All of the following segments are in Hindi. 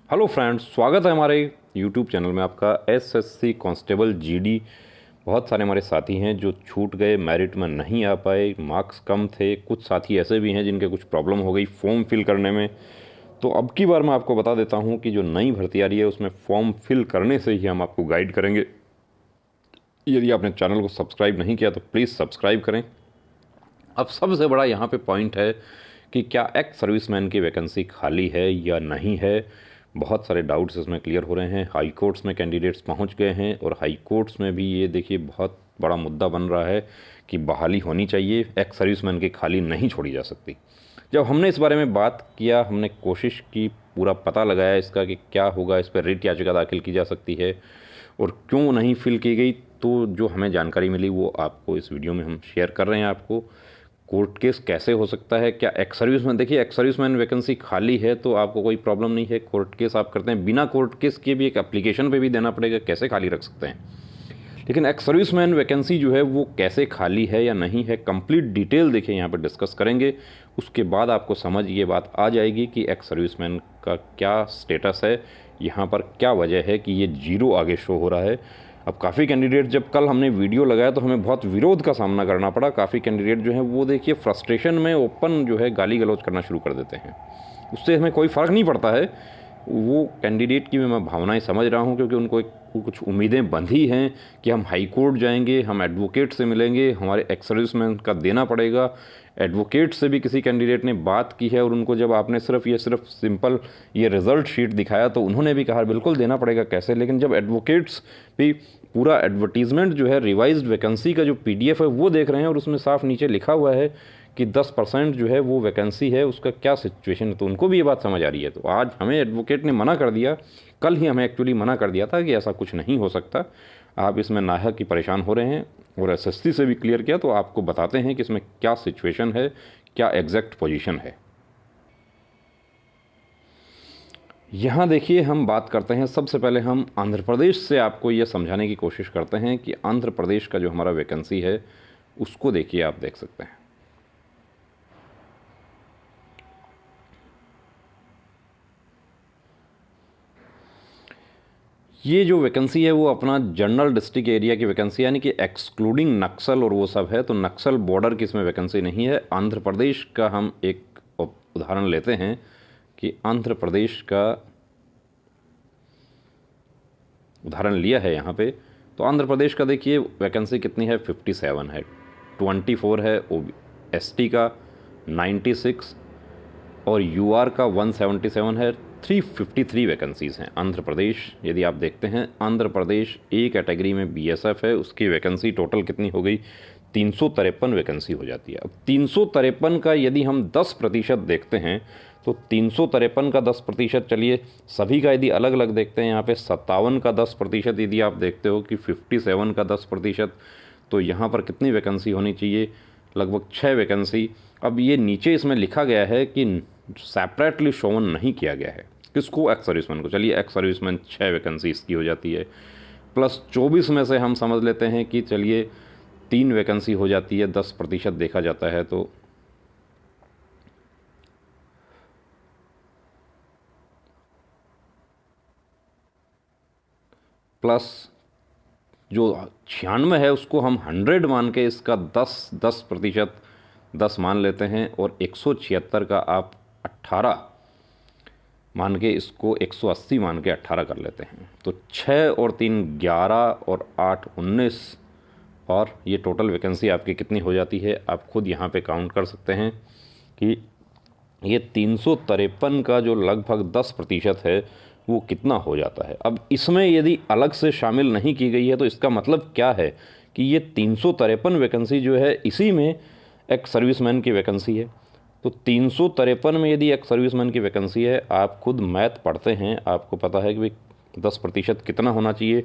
हेलो फ्रेंड्स, स्वागत है हमारे यूट्यूब चैनल में आपका। SSC constable GD. बहुत सारे हमारे साथी हैं जो छूट गए, मेरिट में नहीं आ पाए, मार्क्स कम थे। कुछ साथी ऐसे भी हैं जिनके कुछ प्रॉब्लम हो गई फॉर्म फिल करने में। तो अब की बार मैं आपको बता देता हूं कि जो नई भर्ती आ रही है उसमें फॉर्म फिल करने से ही हम आपको गाइड करेंगे। यदि आपने चैनल को सब्सक्राइब नहीं किया तो प्लीज़ सब्सक्राइब करें। अब सबसे बड़ा यहाँ पे पॉइंट है कि क्या एक्स सर्विसमैन की वैकेंसी खाली है या नहीं है। बहुत सारे डाउट्स इसमें क्लियर हो रहे हैं। हाई कोर्ट्स में कैंडिडेट्स पहुंच गए हैं और हाई कोर्ट्स में भी ये देखिए बहुत बड़ा मुद्दा बन रहा है कि बहाली होनी चाहिए, एक्स सर्विसमैन की खाली नहीं छोड़ी जा सकती। जब हमने इस बारे में बात किया, हमने कोशिश की, पूरा पता लगाया इसका कि क्या होगा, इस पर रिट याचिका दाखिल की जा सकती है और क्यों नहीं फिल की गई, तो जो हमें जानकारी मिली वो आपको इस वीडियो में हम शेयर कर रहे हैं। आपको कोर्ट केस कैसे हो सकता है, क्या एक्स सर्विसमैन, देखिए एक्स सर्विसमैन वैकेंसी खाली है तो आपको कोई प्रॉब्लम नहीं है, कोर्ट केस आप करते हैं, बिना कोर्ट केस के भी एक एप्लीकेशन पे भी देना पड़ेगा, कैसे खाली रख सकते हैं। लेकिन एक्स सर्विसमैन वैकेंसी जो है वो कैसे खाली है या नहीं है, कंप्लीट डिटेल देखिए यहाँ पर डिस्कस करेंगे। उसके बाद आपको समझ ये बात आ जाएगी कि एक्स सर्विसमैन का क्या स्टेटस है, यहाँ पर क्या वजह है कि ये जीरो आगे शो हो रहा है। अब काफ़ी कैंडिडेट, जब कल हमने वीडियो लगाया तो हमें बहुत विरोध का सामना करना पड़ा। काफ़ी कैंडिडेट जो हैं वो देखिए फ्रस्ट्रेशन में ओपन जो है गाली गलौज करना शुरू कर देते हैं। उससे हमें कोई फ़र्क नहीं पड़ता है, वो कैंडिडेट की मैं भावनाएं समझ रहा हूं, क्योंकि उनको कुछ उम्मीदें बंधी हैं कि हम हाई कोर्ट जाएंगे, हम एडवोकेट से मिलेंगे, हमारे एक्स सर्विसमैन का देना पड़ेगा। एडवोकेट से भी किसी कैंडिडेट ने बात की है और उनको जब आपने सिर्फ सिंपल ये रिज़ल्ट शीट दिखाया तो उन्होंने भी कहा बिल्कुल देना पड़ेगा, कैसे। लेकिन जब एडवोकेट्स भी पूरा एडवर्टीज़मेंट जो है रिवाइज्ड वैकेंसी का जो पीडीएफ है वो देख रहे हैं और उसमें साफ नीचे लिखा हुआ है कि 10% जो है वो वैकेंसी है, उसका क्या सिचुएशन है, तो उनको भी ये बात समझ आ रही है। तो आज हमें एडवोकेट ने मना कर दिया, कल ही हमें एक्चुअली मना कर दिया था कि ऐसा कुछ नहीं हो सकता, आप इसमें नाहक ही परेशान हो रहे हैं। और एसएससी से भी क्लियर किया, तो आपको बताते हैं कि इसमें क्या सिचुएशन है, क्या एग्जैक्ट पोजीशन है। यहाँ देखिए हम बात करते हैं, सबसे पहले हम आंध्र प्रदेश से आपको ये समझाने की कोशिश करते हैं कि आंध्र प्रदेश का जो हमारा वैकेंसी है उसको देखिए, आप देख सकते हैं। ये जो वैकेंसी है वो अपना जनरल डिस्ट्रिक्ट एरिया की वैकेंसी, यानी कि एक्सक्लूडिंग नक्सल और वो सब है, तो नक्सल बॉर्डर की इसमें वैकेंसी नहीं है। आंध्र प्रदेश का हम एक उदाहरण लेते हैं कि आंध्र प्रदेश का उदाहरण लिया है यहाँ पे। तो आंध्र प्रदेश का देखिए वैकेंसी कितनी है, 57 है, 24 है एसटी का, 96 और यूआर का 177 है। 353 वैकेंसीज़ हैं आंध्र प्रदेश। यदि आप देखते हैं आंध्र प्रदेश ए कैटेगरी में बीएसएफ है, उसकी वैकेंसी टोटल कितनी हो गई, 353 वैकेंसी हो जाती है। अब 353 का यदि हम 10% देखते हैं तो 353 का 10%, चलिए सभी का यदि अलग अलग देखते हैं, यहाँ पे 57 का 10% यदि आप देखते हो कि 57 का 10%, तो यहाँ पर कितनी वैकेंसी होनी चाहिए, लगभग 6 वैकेंसी। अब ये नीचे इसमें लिखा गया है कि सेपरेटली शोवन नहीं किया गया है, किसको, एक्स सर्विसमैन को। चलिए एक्स सर्विसमैन 6 वैकेंसी इसकी हो जाती है, प्लस 24 में से हम समझ लेते हैं कि चलिए 3 वैकेंसी हो जाती है, 10% देखा जाता है, तो प्लस जो 96 है उसको हम 100 मान के इसका 10% 10 मान लेते हैं, और 176 का आप 18 मान के इसको 180 मान के 18 कर लेते हैं, तो 6 और 3 11 और 8 19, और ये टोटल वैकेंसी आपकी कितनी हो जाती है, आप खुद यहाँ पे काउंट कर सकते हैं कि ये 353 का जो लगभग 10% है वो कितना हो जाता है। अब इसमें यदि अलग से शामिल नहीं की गई है तो इसका मतलब क्या है कि ये 353 वैकेंसी जो है इसी में एक सर्विसमैन की वैकेंसी है। तो 353 में यदि एक सर्विसमैन की वैकेंसी है, आप खुद मैथ पढ़ते हैं, आपको पता है कि भाई 10% कितना होना चाहिए।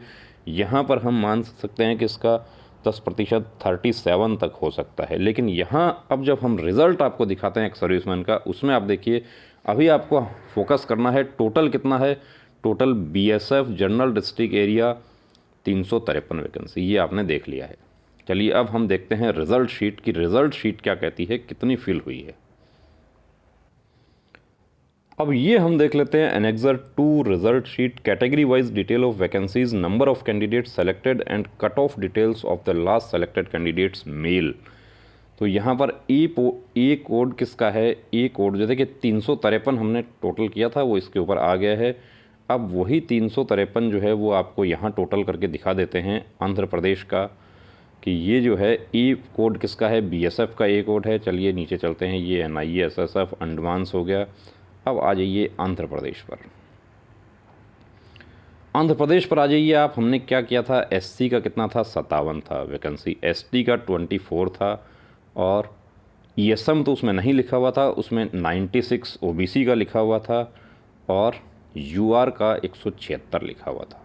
यहाँ पर हम मान सकते हैं कि इसका 10% 37 तक हो सकता है। लेकिन यहाँ अब जब हम रिज़ल्ट आपको दिखाते हैं एक सर्विसमैन का, उसमें आप देखिए अभी आपको फोकस करना है टोटल कितना है, total BSF general district area 353 vacancy, ये आपने देख लिया है। चलिए अब हम देखते हैं रिज़ल्ट शीट की, रिज़ल्ट शीट क्या कहती है, कितनी फिल हुई है। अब ये हम देख लेते हैं annexure 2 result sheet, category wise detail of vacancies, number of candidates selected and cut off details of the last selected candidates mail. तो यहाँ पर ए कोड किसका है, ए कोड जो देखिए 353 हमने टोटल किया था वो इसके ऊपर आ गया है। अब वही 353 जो है वो आपको यहाँ टोटल करके दिखा देते हैं आंध्र प्रदेश का, कि ये जो है ए कोड किसका है, बीएसएफ का ए कोड है। चलिए नीचे चलते हैं, ये एनआईए एसएसएफ अंडमान्स हो गया। अब आ जाइए आंध्र प्रदेश पर, आंध्र प्रदेश पर आ जाइए आप। हमने क्या किया था, एससी का कितना था, 57 था वैकेंसी, एसटी का 24 था, और ईएसएम तो उसमें नहीं लिखा हुआ था, उसमें 96 ओबीसी का लिखा हुआ था, और यूआर का 176 लिखा हुआ था।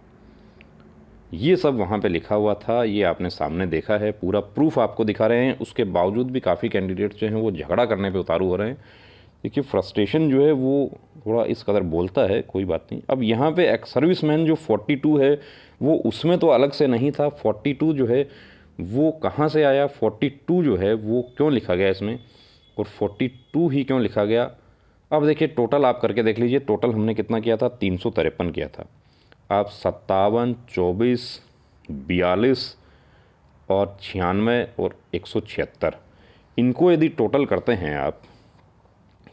ये सब वहाँ पे लिखा हुआ था, ये आपने सामने देखा है, पूरा प्रूफ आपको दिखा रहे हैं। उसके बावजूद भी काफ़ी कैंडिडेट्स जो हैं वो झगड़ा करने पे उतारू हो रहे हैं। देखिए फ्रस्ट्रेशन जो है वो थोड़ा इस कदर बोलता है, कोई बात नहीं। अब यहाँ पे एक्स सर्विसमैन जो 42 है वो उसमें तो अलग से नहीं था, 42 जो है वो कहाँ से आया, 42 जो है वो क्यों लिखा गया इसमें, और 42 ही क्यों लिखा गया। अब देखिए टोटल आप करके देख लीजिए, टोटल हमने कितना किया था, 353 किया था। आप 57, 24, 42 और 96 और 176 इनको यदि टोटल करते हैं आप,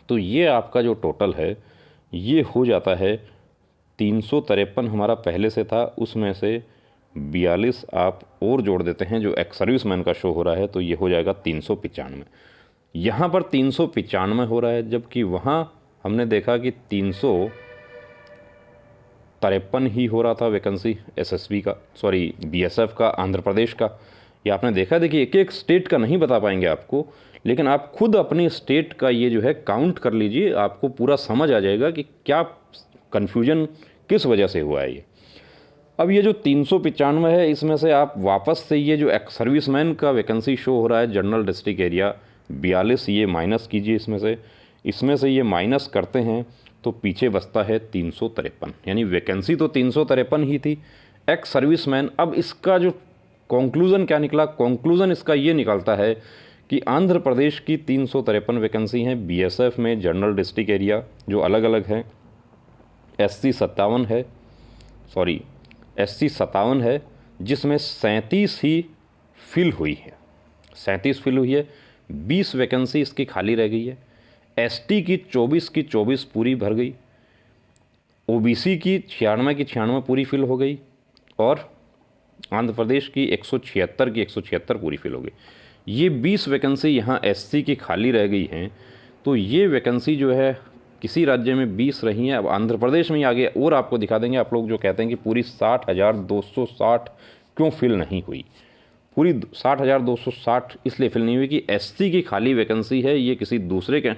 तो ये आपका जो टोटल है ये हो जाता है 353 हमारा पहले से था, उसमें से 42 आप और जोड़ देते हैं जो एक्स सर्विसमैन का शो हो रहा है, तो ये हो जाएगा 395। यहाँ पर 395 हो रहा है, जबकि वहाँ हमने देखा कि 353 ही हो रहा था वैकेंसी एसएसबी का, सॉरी बीएसएफ का, आंध्र प्रदेश का। ये आपने देखा। देखिए एक एक स्टेट का नहीं बता पाएंगे आपको, लेकिन आप खुद अपनी स्टेट का ये जो है काउंट कर लीजिए, आपको पूरा समझ आ जाएगा कि क्या कन्फ्यूजन किस वजह से हुआ है ये। अब ये जो 395 है इसमें से आप वापस से ये जो एक्स सर्विसमैन का वैकेंसी शो हो रहा है जनरल डिस्ट्रिक्ट एरिया 42, ये माइनस कीजिए इसमें से ये माइनस करते हैं तो पीछे बचता है 353, यानी वैकेंसी तो 353 ही थी, एक्स सर्विसमैन। अब इसका जो कंक्लूज़न क्या निकला, कंक्लूज़न इसका ये निकलता है कि आंध्र प्रदेश की 353 वैकेंसी हैं बीएसएफ में जनरल डिस्ट्रिक्ट एरिया जो अलग अलग हैं, एससी 57 है, सॉरी एससी 57 है, जिसमें 37 ही फिल हुई है, 37 फिल हुई है, 20 वैकेंसी इसकी खाली रह गई है। एसटी की 24 पूरी भर गई, ओबीसी की 96 पूरी फिल हो गई, और आंध्र प्रदेश की 176 पूरी फिल हो गई। ये 20 वैकेंसी यहाँ एससी की खाली रह गई हैं। तो ये वैकेंसी जो है किसी राज्य में 20 रही हैं, अब आंध्र प्रदेश में ही आगे और आपको दिखा देंगे। आप लोग जो कहते हैं कि पूरी 60,260 क्यों फिल नहीं हुई, पूरी 60,260 इसलिए फिल नहीं हुई कि एससी की खाली वैकेंसी है, ये किसी दूसरे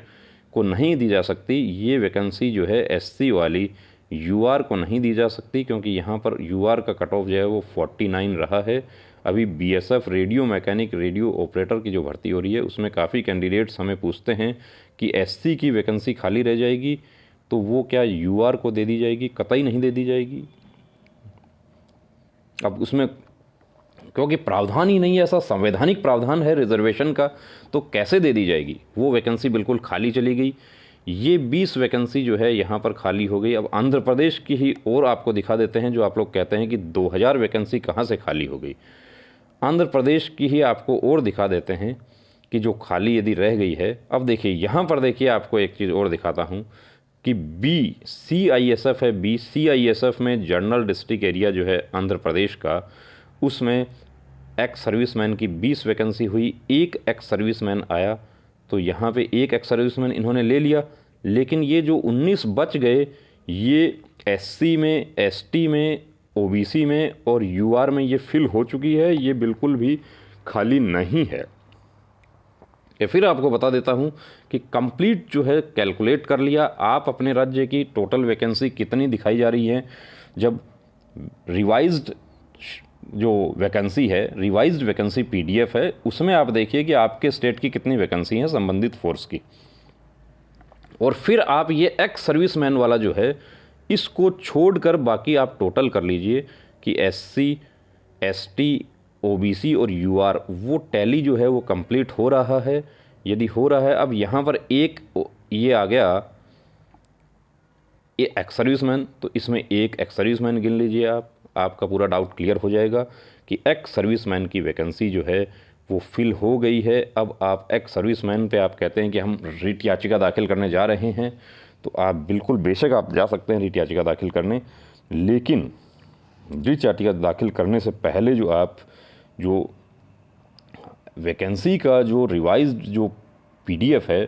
को नहीं दी जा सकती। ये वैकेंसी जो है एससी वाली यूआर को नहीं दी जा सकती, क्योंकि यहाँ पर यूआर का कट ऑफ जो है वो 49 रहा है। अभी BSF radio mechanic, radio operator की जो भर्ती हो रही है उसमें काफ़ी कैंडिडेट्स हमें पूछते हैं कि एससी की वैकेंसी खाली रह जाएगी तो वो क्या यूआर को दे दी जाएगी, कतई नहीं दे दी जाएगी। अब उसमें क्योंकि प्रावधान ही नहीं है, ऐसा संवैधानिक प्रावधान है रिजर्वेशन का, तो कैसे दे दी जाएगी, वो वैकेंसी बिल्कुल खाली चली गई। ये 20 वैकेंसी जो है यहाँ पर खाली हो गई। अब आंध्र प्रदेश की ही और आपको दिखा देते हैं, जो आप लोग कहते हैं कि 2000 वैकेंसी कहाँ से खाली हो गई, आंध्र प्रदेश की ही आपको और दिखा देते हैं कि जो खाली यदि रह गई है। अब देखिए यहाँ पर देखिए आपको एक चीज़ और दिखाता हूँ कि बी CISF है, बी CISF में जनरल डिस्ट्रिक्ट एरिया जो है आंध्र प्रदेश का, उसमें एक्स सर्विसमैन की 20 वैकेंसी हुई, एक एक्स सर्विसमैन आया, तो यहाँ पे एक एक्स सर्विसमैन इन्होंने ले लिया। लेकिन ये जो 19 बच गए ये एससी में, एसटी में, ओबीसी में और यूआर में ये फिल हो चुकी है, ये बिल्कुल भी खाली नहीं है। या फिर आपको बता देता हूँ कि कंप्लीट जो है कैलकुलेट कर लिया आप अपने राज्य की टोटल वैकेंसी कितनी दिखाई जा रही है। जब रिवाइज्ड जो वैकेंसी है, रिवाइज्ड वैकेंसी PDF है, उसमें आप देखिए कि आपके स्टेट की कितनी वैकेंसी है संबंधित फोर्स की, और फिर आप ये एक्स सर्विसमैन वाला जो है इसको छोड़कर बाकी आप टोटल कर लीजिए कि एससी, एसटी, ओबीसी और यूआर वो टैली जो है वो कंप्लीट हो रहा है। यदि हो रहा है, अब यहाँ पर एक ये आ गया ये एक्स सर्विसमैन, तो इसमें एक एक्स सर्विसमैन गिन लीजिए आप, आपका पूरा डाउट क्लियर हो जाएगा कि एक्स सर्विसमैन की वैकेंसी जो है वो फिल हो गई है। अब आप एक्स सर्विसमैन पे आप कहते हैं कि हम रिट याचिका दाखिल करने जा रहे हैं, तो आप बिल्कुल बेशक आप जा सकते हैं रिट याचिका दाखिल करने, लेकिन रिट याचिका दाखिल करने से पहले जो वैकेंसी का जो रिवाइज्ड जो PDF है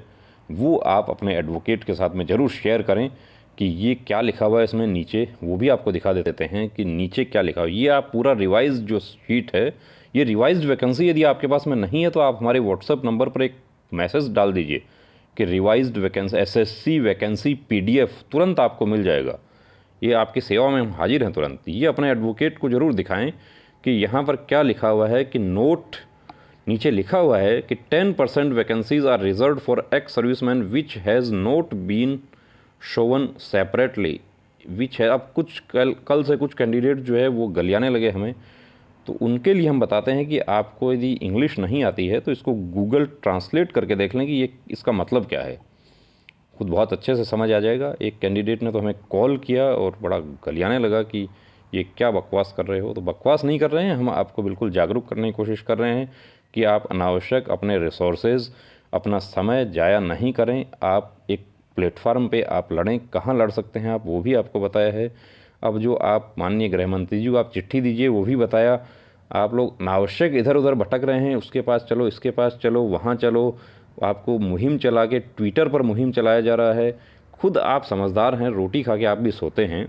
वो आप अपने एडवोकेट के साथ में ज़रूर शेयर करें कि ये क्या लिखा हुआ है इसमें नीचे, वो भी आपको दिखा देते हैं कि नीचे क्या लिखा हुआ है। ये आप पूरा रिवाइज जो शीट है, ये रिवाइज्ड वैकेंसी यदि आपके पास में नहीं है तो आप हमारे व्हाट्सएप नंबर पर एक मैसेज डाल दीजिए कि revised vacancy SSC vacancy PDF तुरंत आपको मिल जाएगा। ये आपकी सेवा में हम हाजिर हैं तुरंत। ये अपने एडवोकेट को ज़रूर दिखाएं कि यहाँ पर क्या लिखा हुआ है कि नोट नीचे लिखा हुआ है कि 10% vacancies are reserve for ex serviceman which has not been shown separately which है। अब कुछ कल से कुछ कैंडिडेट जो है वो गलियाने लगे हमें, तो उनके लिए हम बताते हैं कि आपको यदि इंग्लिश नहीं आती है तो इसको गूगल ट्रांसलेट करके देख लें कि ये इसका मतलब क्या है, खुद बहुत अच्छे से समझ आ जाएगा। एक कैंडिडेट ने तो हमें कॉल किया और बड़ा गलियाने लगा कि ये क्या बकवास कर रहे हो। तो बकवास नहीं कर रहे हैं, हम आपको बिल्कुल जागरूक करने की कोशिश कर रहे हैं कि आप अनावश्यक अपने रिसोर्सेज, अपना समय ज़ाया नहीं करें। आप एक प्लेटफार्म पे आप लड़ें, कहाँ लड़ सकते हैं आप वो भी आपको बताया है। अब जो आप माननीय गृह मंत्री जी को आप चिट्ठी दीजिए वो भी बताया। आप लोग अनावश्यक इधर उधर भटक रहे हैं, उसके पास चलो, इसके पास चलो, वहाँ चलो, आपको मुहिम चला के ट्विटर पर मुहिम चलाया जा रहा है। खुद आप समझदार हैं, रोटी खा के आप भी सोते हैं।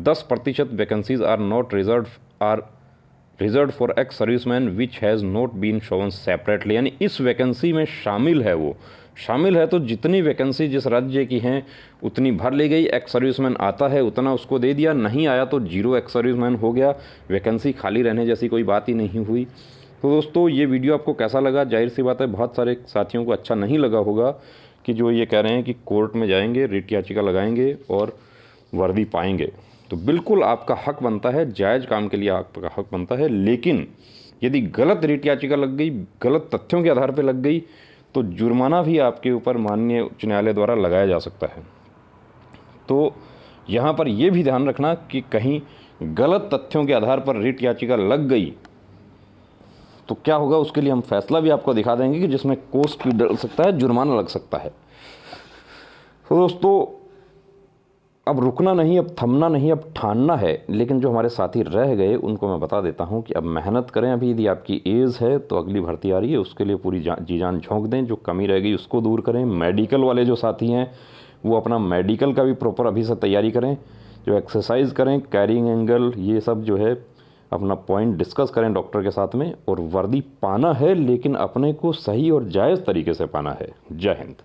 10% vacancies are not reserve for ex serviceman which has not been shown separately, यानी इस वैकेंसी में शामिल है, वो शामिल है तो जितनी वैकेंसी जिस राज्य की हैं उतनी भर ली गई। एक्स सर्विसमैन आता है उतना उसको दे दिया, नहीं आया तो 0 एक्स सर्विसमैन हो गया, वैकेंसी खाली रहने जैसी कोई बात ही नहीं हुई। तो दोस्तों ये वीडियो आपको कैसा लगा? जाहिर सी बात है बहुत सारे साथियों को अच्छा नहीं लगा होगा कि जो ये कह रहे हैं कि कोर्ट में जाएंगे, रिट याचिका लगाएंगे और वर्दी पाएंगे। तो बिल्कुल आपका हक बनता है, जायज़ काम के लिए आपका हक बनता है, लेकिन यदि गलत रिट याचिका लग गई, गलत तथ्यों के आधार पर लग गई, तो जुर्माना भी आपके ऊपर माननीय उच्च न्यायालय द्वारा लगाया जा सकता है। तो यहाँ पर यह भी ध्यान रखना कि कहीं गलत तथ्यों के आधार पर रिट याचिका लग गई तो क्या होगा, उसके लिए हम फैसला भी आपको दिखा देंगे कि जिसमें कोस्ट भी डल सकता है, जुर्माना लग सकता है। तो दोस्तों अब रुकना नहीं, अब थमना नहीं, अब ठानना है। लेकिन जो हमारे साथी रह गए उनको मैं बता देता हूं कि अब मेहनत करें। अभी यदि आपकी एज है तो अगली भर्ती आ रही है, उसके लिए पूरी जी जान झोंक दें, जो कमी रह गई उसको दूर करें। मेडिकल वाले जो साथी हैं वो अपना मेडिकल का भी प्रॉपर अभी से तैयारी करें, जो एक्सरसाइज करें, कैरिंग एंगल, ये सब जो है अपना पॉइंट डिस्कस करें डॉक्टर के साथ में। और वर्दी पाना है लेकिन अपने को सही और जायज़ तरीके से पाना है। जय हिंद।